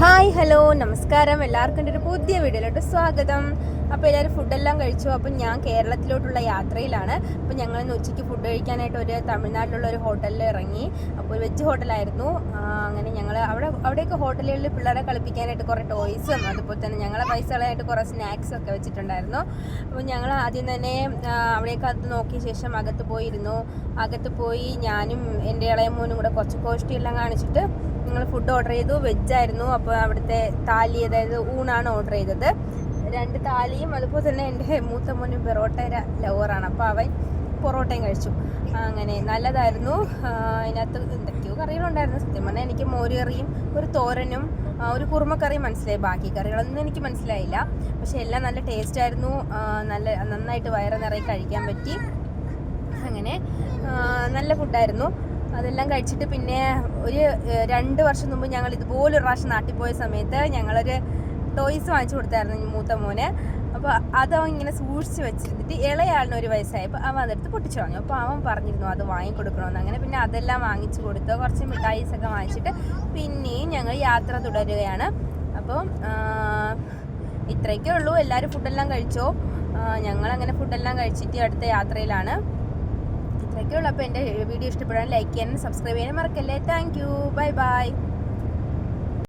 Hi hello നമസ്കാരം, എല്ലാവർക്കും എൻ്റെ ഒരു പുതിയ വീഡിയോയിലോട്ട് സ്വാഗതം. അപ്പോൾ എല്ലാവരും ഫുഡെല്ലാം കഴിച്ചു. അപ്പം ഞാൻ കേരളത്തിലോട്ടുള്ള യാത്രയിലാണ്. അപ്പോൾ ഞങ്ങൾ ഇന്ന് ഉച്ചയ്ക്ക് ഫുഡ് കഴിക്കാനായിട്ട് ഒരു തമിഴ്നാട്ടിലുള്ള ഒരു ഹോട്ടലിൽ ഇറങ്ങി. അപ്പോൾ ഒരു വെജ് ഹോട്ടലായിരുന്നു. അങ്ങനെ ഞങ്ങൾ അവിടെയൊക്കെ ഹോട്ടലുകളിൽ പിള്ളേരെ കളിപ്പിക്കാനായിട്ട് കുറേ ടോയ്സും അതുപോലെ തന്നെ ഞങ്ങളെ പൈസകളായിട്ട് കുറേ സ്നാക്സും ഒക്കെ വെച്ചിട്ടുണ്ടായിരുന്നു. അപ്പോൾ ഞങ്ങൾ ആദ്യം തന്നെ അവിടേക്ക് അത് നോക്കിയ ശേഷം അകത്ത് പോയി ഞാനും എൻ്റെ ഇളയ മോനും കൂടെ കുറച്ച് കോഷ്ടിയെല്ലാം കാണിച്ചിട്ട് ഞങ്ങൾ ഫുഡ് ഓർഡർ ചെയ്തു. വെജായിരുന്നു. അപ്പോൾ അവിടുത്തെ താലി, അതായത് ഊണാണ് ഓർഡർ ചെയ്തത്. 2 താലിയും അതുപോലെ തന്നെ എൻ്റെ മൂത്ത മോനും പൊറോട്ട ലവറാണ്, അപ്പോൾ അവൻ പൊറോട്ടയും കഴിച്ചു. അങ്ങനെ നല്ലതായിരുന്നു. അതിനകത്ത് എന്തൊക്കെയോ കറികളുണ്ടായിരുന്നു. സത്യം പറഞ്ഞാൽ എനിക്ക് മോര് കറിയും ഒരു തോരനും ഒരു കുറുമക്കറിയും മനസ്സിലായി, ബാക്കി കറികളൊന്നും എനിക്ക് മനസ്സിലായില്ല. പക്ഷെ എല്ലാം നല്ല ടേസ്റ്റായിരുന്നു. നന്നായിട്ട് വയറ് നിറയെ കഴിക്കാൻ പറ്റി. അങ്ങനെ നല്ല ഫുഡായിരുന്നു. അതെല്ലാം കഴിച്ചിട്ട് പിന്നെ ഒരു 2 വർഷം മുമ്പ് ഞങ്ങൾ ഇതുപോലൊരു പ്രാവശ്യം നാട്ടിൽ പോയ സമയത്ത് ഞങ്ങളൊരു ടോയ്സ് വാങ്ങിച്ചു കൊടുത്തായിരുന്നു മൂത്ത മോന്. അപ്പോൾ അതവൻ ഇങ്ങനെ സൂക്ഷിച്ച് വെച്ചിരുന്നിട്ട് ഇളയാളിന് 1 വയസ്സായപ്പോൾ അവൻ അതെടുത്ത് പൊട്ടിച്ചു കളഞ്ഞു. അപ്പോൾ അവൻ പറഞ്ഞിരുന്നു അത് വാങ്ങിക്കൊടുക്കണമെന്ന്. അങ്ങനെ പിന്നെ അതെല്ലാം വാങ്ങിച്ചു കൊടുത്തു. കുറച്ച് മിഠായിസൊക്കെ വാങ്ങിച്ചിട്ട് പിന്നെയും ഞങ്ങൾ യാത്ര തുടരുകയാണ്. അപ്പം ഇത്രയൊക്കെ ഉള്ളൂ. എല്ലാവരും ഫുഡെല്ലാം കഴിച്ചോ? ഞങ്ങളങ്ങനെ ഫുഡെല്ലാം കഴിച്ചിട്ട് അടുത്ത യാത്രയിലാണ്. ഇത്രയൊക്കെ ഉള്ളൂ. അപ്പോൾ എൻ്റെ വീഡിയോ ഇഷ്ടപ്പെടാൻ ലൈക്ക് ചെയ്യാനും സബ്സ്ക്രൈബ് ചെയ്യാനും മറക്കല്ലേ. Thank you. Bye bye.